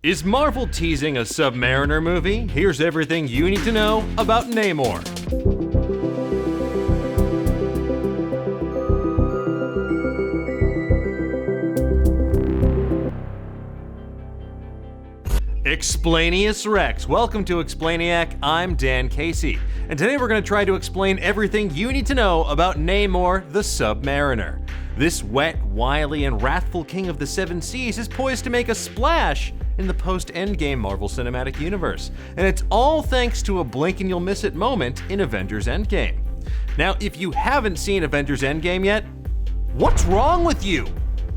Is Marvel teasing a Submariner movie? Here's everything you need to know about Namor. Explainius Rex. Welcome to Explainiac. I'm Dan Casey, and today we're going to try to explain everything you need to know about Namor the Submariner. This wet, wily, and wrathful king of the seven seas is poised to make a splash in the post-Endgame Marvel Cinematic Universe, and it's all thanks to a blink-and-you'll-miss-it moment in Avengers Endgame. Now, if you haven't seen Avengers Endgame yet, what's wrong with you?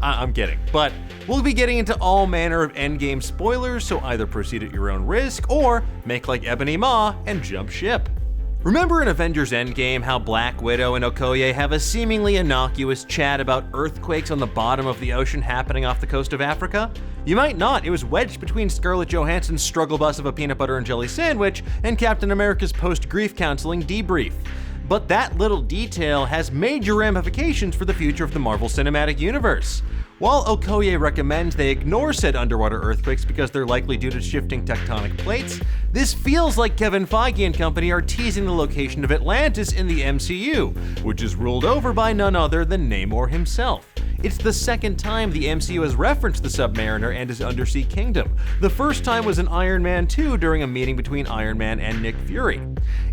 I'm kidding, but we'll be getting into all manner of Endgame spoilers, so either proceed at your own risk or make like Ebony Maw and jump ship. Remember in Avengers Endgame how Black Widow and Okoye have a seemingly innocuous chat about earthquakes on the bottom of the ocean happening off the coast of Africa? You might not. It was wedged between Scarlett Johansson's struggle bus of a peanut butter and jelly sandwich and Captain America's post-grief counseling debrief. But that little detail has major ramifications for the future of the Marvel Cinematic Universe. While Okoye recommends they ignore said underwater earthquakes because they're likely due to shifting tectonic plates, this feels like Kevin Feige and company are teasing the location of Atlantis in the MCU, which is ruled over by none other than Namor himself. It's the second time the MCU has referenced the Submariner and his undersea kingdom. The first time was in Iron Man 2 during a meeting between Iron Man and Nick Fury.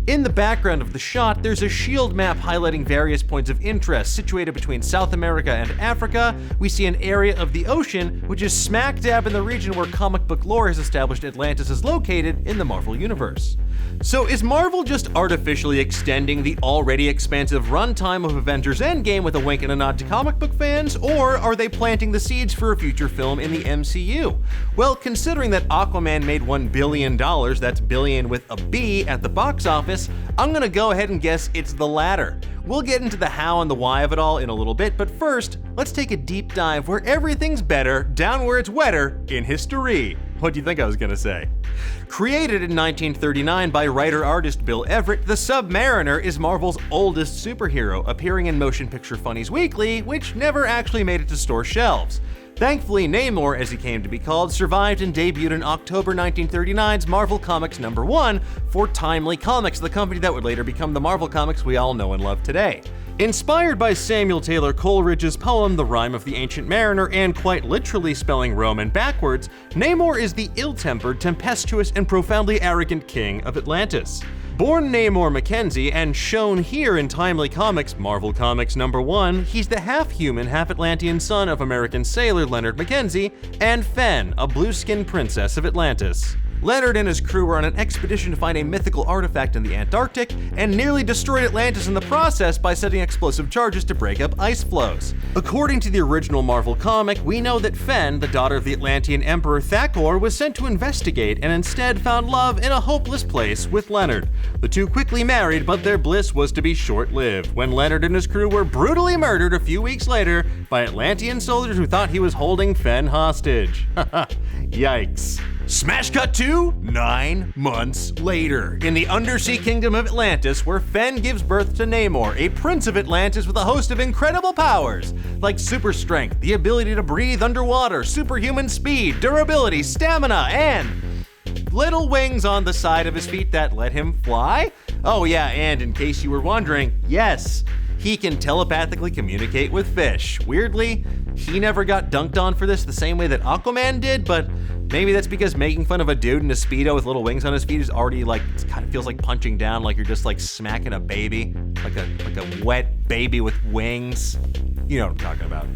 In the background of the shot, there's a shield map highlighting various points of interest situated between South America and Africa. We see an area of the ocean, which is smack dab in the region where comic book lore has established Atlantis is located in the Marvel Universe. So is Marvel just artificially extending the already expansive runtime of Avengers Endgame with a wink and a nod to comic book fans, or are they planting the seeds for a future film in the MCU? Well, considering that Aquaman made $1 billion, that's billion with a B, at the box office, I'm gonna go ahead and guess it's the latter. We'll get into the how and the why of it all in a little bit, but first, let's take a deep dive where everything's better, down where it's wetter, in history. What do you think I was gonna say? Created in 1939 by writer-artist Bill Everett, the Submariner is Marvel's oldest superhero, appearing in Motion Picture Funnies Weekly, which never actually made it to store shelves. Thankfully, Namor, as he came to be called, survived and debuted in October 1939's Marvel Comics #1 for Timely Comics, the company that would later become the Marvel Comics we all know and love today. Inspired by Samuel Taylor Coleridge's poem The Rime of the Ancient Mariner, and quite literally spelling Roman backwards, Namor is the ill-tempered, tempestuous, and profoundly arrogant king of Atlantis. Born Namor Mackenzie and shown here in Timely Comics, Marvel Comics #1, he's the half-human, half-Atlantean son of American sailor Leonard Mackenzie and Fen, a blue-skinned princess of Atlantis. Leonard and his crew were on an expedition to find a mythical artifact in the Antarctic and nearly destroyed Atlantis in the process by setting explosive charges to break up ice flows. According to the original Marvel comic, we know that Fen, the daughter of the Atlantean Emperor Thakor, was sent to investigate and instead found love in a hopeless place with Leonard. The two quickly married, but their bliss was to be short-lived when Leonard and his crew were brutally murdered a few weeks later by Atlantean soldiers who thought he was holding Fen hostage. Yikes. Smash cut to 9 months later, in the undersea kingdom of Atlantis, where Fen gives birth to Namor, a prince of Atlantis with a host of incredible powers, like super strength, the ability to breathe underwater, superhuman speed, durability, stamina, and little wings on the side of his feet that let him fly? Oh yeah, and in case you were wondering, yes, he can telepathically communicate with fish. Weirdly, he never got dunked on for this the same way that Aquaman did, but maybe that's because making fun of a dude in a Speedo with little wings on his feet is already like, it kind of feels like punching down, like you're just like smacking a baby, like a wet baby with wings. You know what I'm talking about.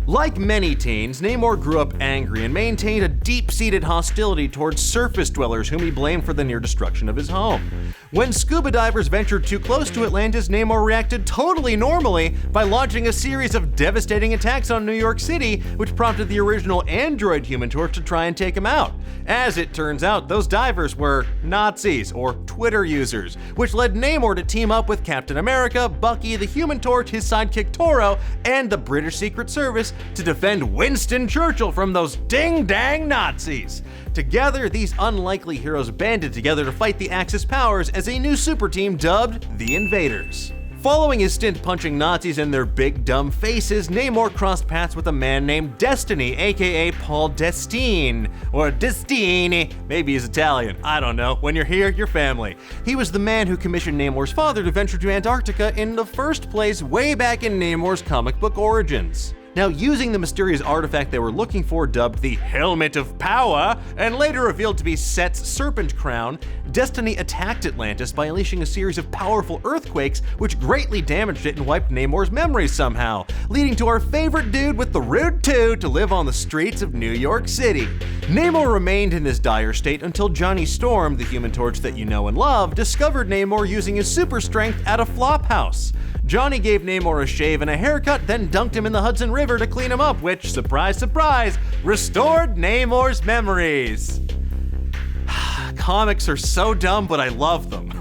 Like many teens, Namor grew up angry and maintained a deep-seated hostility towards surface dwellers whom he blamed for the near destruction of his home. When scuba divers ventured too close to Atlantis, Namor reacted totally normally by launching a series of devastating attacks on New York City, which prompted the original android Human Torch to try and take him out. As it turns out, those divers were Nazis, or Twitter users, which led Namor to team up with Captain America, Bucky, the Human Torch, his sidekick Toro, and the British Secret Service to defend Winston Churchill from those ding-dang Nazis. Together, these unlikely heroes banded together to fight the Axis powers as a new super team dubbed the Invaders. Following his stint punching Nazis in their big dumb faces, Namor crossed paths with a man named Destiny, aka Paul Destine, or Destini, maybe he's Italian, I don't know. When you're here, you're family. He was the man who commissioned Namor's father to venture to Antarctica in the first place way back in Namor's comic book origins. Now, using the mysterious artifact they were looking for, dubbed the Helmet of Power, and later revealed to be Set's serpent crown, Destiny attacked Atlantis by unleashing a series of powerful earthquakes which greatly damaged it and wiped Namor's memories somehow, leading to our favorite dude with the rude to live on the streets of New York City. Namor remained in this dire state until Johnny Storm, the Human Torch that you know and love, discovered Namor using his super strength at a flophouse. Johnny gave Namor a shave and a haircut, then dunked him in the Hudson River to clean him up, which, surprise, surprise, restored Namor's memories. Comics are so dumb, but I love them.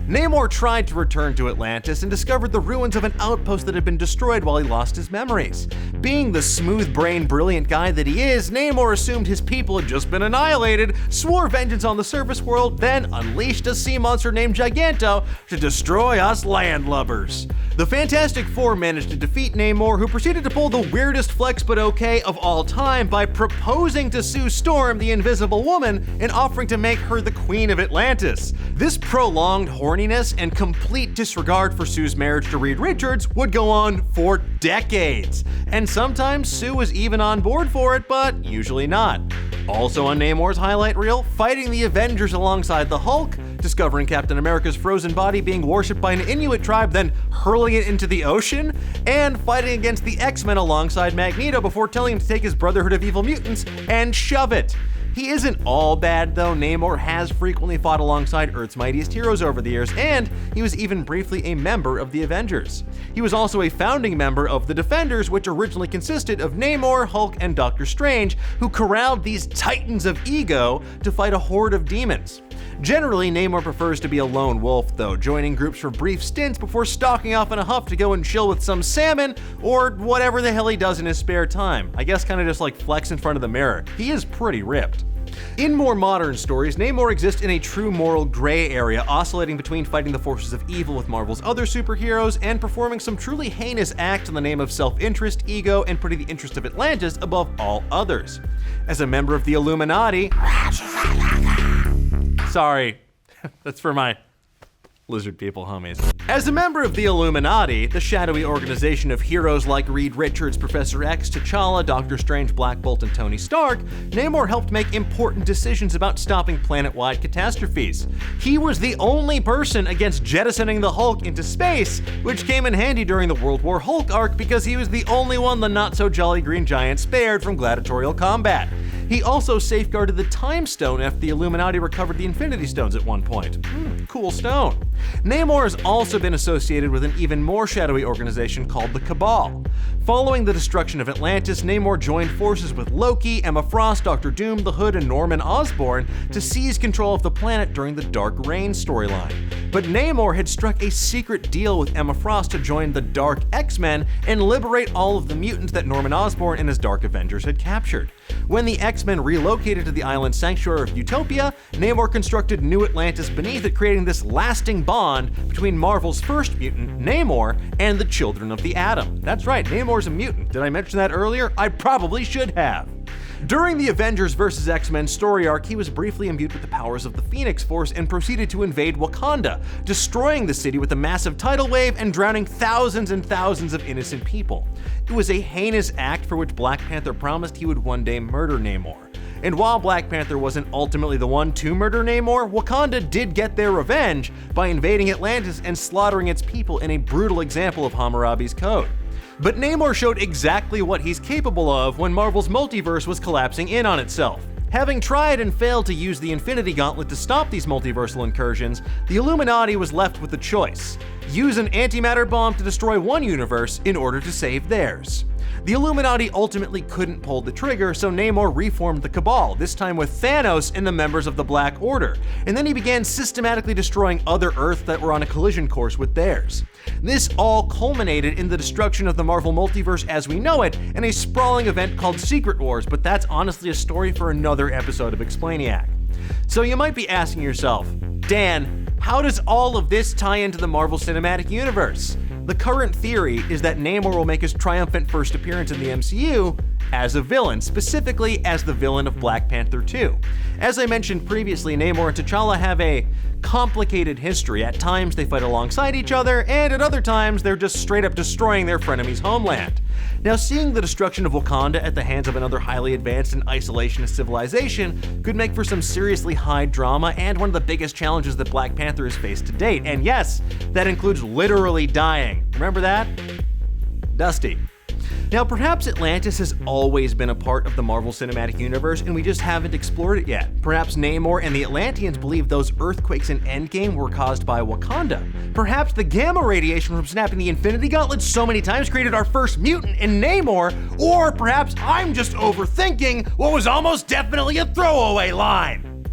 Namor tried to return to Atlantis and discovered the ruins of an outpost that had been destroyed while he lost his memories. Being the smooth-brained, brilliant guy that he is, Namor assumed his people had just been annihilated, swore vengeance on the surface world, then unleashed a sea monster named Giganto to destroy us landlubbers. The Fantastic Four managed to defeat Namor, who proceeded to pull the weirdest flex but okay of all time by proposing to Sue Storm, the Invisible Woman, and offering to make her the Queen of Atlantis. This prolonged horniness and complete disregard for Sue's marriage to Reed Richards would go on for decades. And sometimes Sue was even on board for it, but usually not. Also on Namor's highlight reel, fighting the Avengers alongside the Hulk, discovering Captain America's frozen body being worshipped by an Inuit tribe, then hurling it into the ocean, and fighting against the X-Men alongside Magneto before telling him to take his Brotherhood of Evil Mutants and shove it. He isn't all bad though. Namor has frequently fought alongside Earth's mightiest heroes over the years, and he was even briefly a member of the Avengers. He was also a founding member of the Defenders, which originally consisted of Namor, Hulk, and Doctor Strange, who corralled these titans of ego to fight a horde of demons. Generally, Namor prefers to be a lone wolf though, joining groups for brief stints before stalking off in a huff to go and chill with some salmon, or whatever the hell he does in his spare time. I guess kinda just like flex in front of the mirror. He is pretty ripped. In more modern stories, Namor exists in a true moral gray area, oscillating between fighting the forces of evil with Marvel's other superheroes and performing some truly heinous acts in the name of self-interest, ego, and putting the interest of Atlantis above all others. As a member of the Illuminati... Sorry, that's for my lizard people homies. As a member of the Illuminati, the shadowy organization of heroes like Reed Richards, Professor X, T'Challa, Doctor Strange, Black Bolt, and Tony Stark, Namor helped make important decisions about stopping planet-wide catastrophes. He was the only person against jettisoning the Hulk into space, which came in handy during the World War Hulk arc because he was the only one the not-so-jolly Green Giant spared from gladiatorial combat. He also safeguarded the Time Stone after the Illuminati recovered the Infinity Stones at one point. Cool stone. Namor has also been associated with an even more shadowy organization called the Cabal. Following the destruction of Atlantis, Namor joined forces with Loki, Emma Frost, Doctor Doom, the Hood, and Norman Osborn to seize control of the planet during the Dark Reign storyline. But Namor had struck a secret deal with Emma Frost to join the Dark X-Men and liberate all of the mutants that Norman Osborn and his Dark Avengers had captured. When the X-Men relocated to the island sanctuary of Utopia, Namor constructed New Atlantis beneath it, creating this lasting bond between Marvel's first mutant, Namor, and the Children of the Atom. That's right, Namor's a mutant. Did I mention that earlier? I probably should have. During the Avengers vs. X-Men story arc, he was briefly imbued with the powers of the Phoenix Force and proceeded to invade Wakanda, destroying the city with a massive tidal wave and drowning thousands and thousands of innocent people. It was a heinous act for which Black Panther promised he would one day murder Namor. And while Black Panther wasn't ultimately the one to murder Namor, Wakanda did get their revenge by invading Atlantis and slaughtering its people in a brutal example of Hammurabi's Code. But Namor showed exactly what he's capable of when Marvel's multiverse was collapsing in on itself. Having tried and failed to use the Infinity Gauntlet to stop these multiversal incursions, the Illuminati was left with a choice: use an antimatter bomb to destroy one universe in order to save theirs. The Illuminati ultimately couldn't pull the trigger, so Namor reformed the Cabal, this time with Thanos and the members of the Black Order, and then he began systematically destroying other Earths that were on a collision course with theirs. This all culminated in the destruction of the Marvel multiverse as we know it, in a sprawling event called Secret Wars, but that's honestly a story for another episode of Explainiac. So you might be asking yourself, Dan, how does all of this tie into the Marvel Cinematic Universe? The current theory is that Namor will make his triumphant first appearance in the MCU as a villain, specifically as the villain of Black Panther 2. As I mentioned previously, Namor and T'Challa have a complicated history. At times they fight alongside each other, and at other times they're just straight up destroying their frenemy's homeland. Now, seeing the destruction of Wakanda at the hands of another highly advanced and isolationist civilization could make for some seriously high drama and one of the biggest challenges that Black Panther has faced to date. And yes, that includes literally dying. Remember that? Dusty. Now, perhaps Atlantis has always been a part of the Marvel Cinematic Universe and we just haven't explored it yet. Perhaps Namor and the Atlanteans believe those earthquakes in Endgame were caused by Wakanda. Perhaps the gamma radiation from snapping the Infinity Gauntlet so many times created our first mutant in Namor, or perhaps I'm just overthinking what was almost definitely a throwaway line.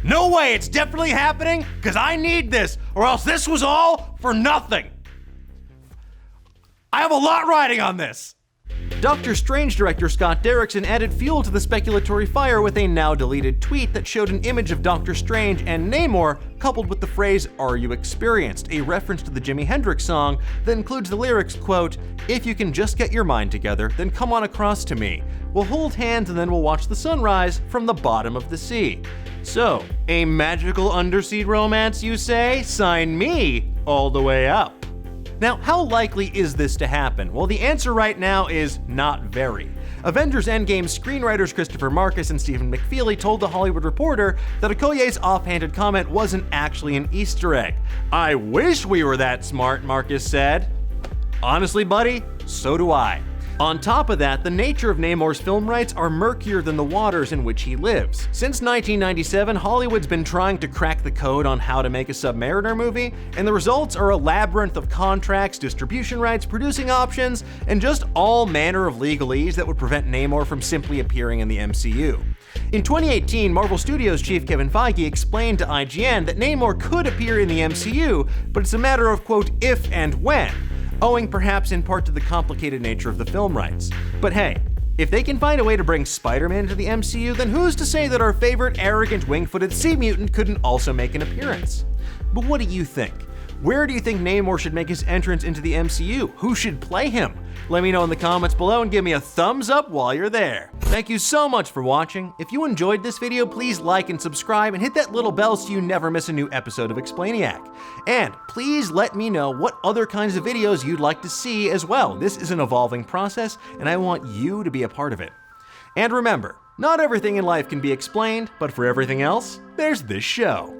No way, it's definitely happening, because I need this, or else this was all for nothing. I have a lot riding on this. Doctor Strange director Scott Derrickson added fuel to the speculatory fire with a now-deleted tweet that showed an image of Doctor Strange and Namor coupled with the phrase, "Are you experienced?" a reference to the Jimi Hendrix song that includes the lyrics, quote, "If you can just get your mind together, then come on across to me. We'll hold hands and then we'll watch the sunrise from the bottom of the sea." So, a magical undersea romance, you say? Sign me all the way up. Now, how likely is this to happen? Well, the answer right now is not very. Avengers Endgame screenwriters Christopher Marcus and Stephen McFeely told The Hollywood Reporter that Okoye's offhanded comment wasn't actually an Easter egg. "I wish we were that smart," Marcus said. Honestly, buddy, so do I. On top of that, the nature of Namor's film rights are murkier than the waters in which he lives. Since 1997, Hollywood's been trying to crack the code on how to make a Submariner movie, and the results are a labyrinth of contracts, distribution rights, producing options, and just all manner of legalese that would prevent Namor from simply appearing in the MCU. In 2018, Marvel Studios chief Kevin Feige explained to IGN that Namor could appear in the MCU, but it's a matter of, quote, if and when, owing perhaps in part to the complicated nature of the film rights. But hey, if they can find a way to bring Spider-Man into the MCU, then who's to say that our favorite arrogant wing-footed sea mutant couldn't also make an appearance? But what do you think? Where do you think Namor should make his entrance into the MCU? Who should play him? Let me know in the comments below and give me a thumbs up while you're there. Thank you so much for watching. If you enjoyed this video, please like and subscribe and hit that little bell so you never miss a new episode of Explainiac. And please let me know what other kinds of videos you'd like to see as well. This is an evolving process and I want you to be a part of it. And remember, not everything in life can be explained, but for everything else, there's this show.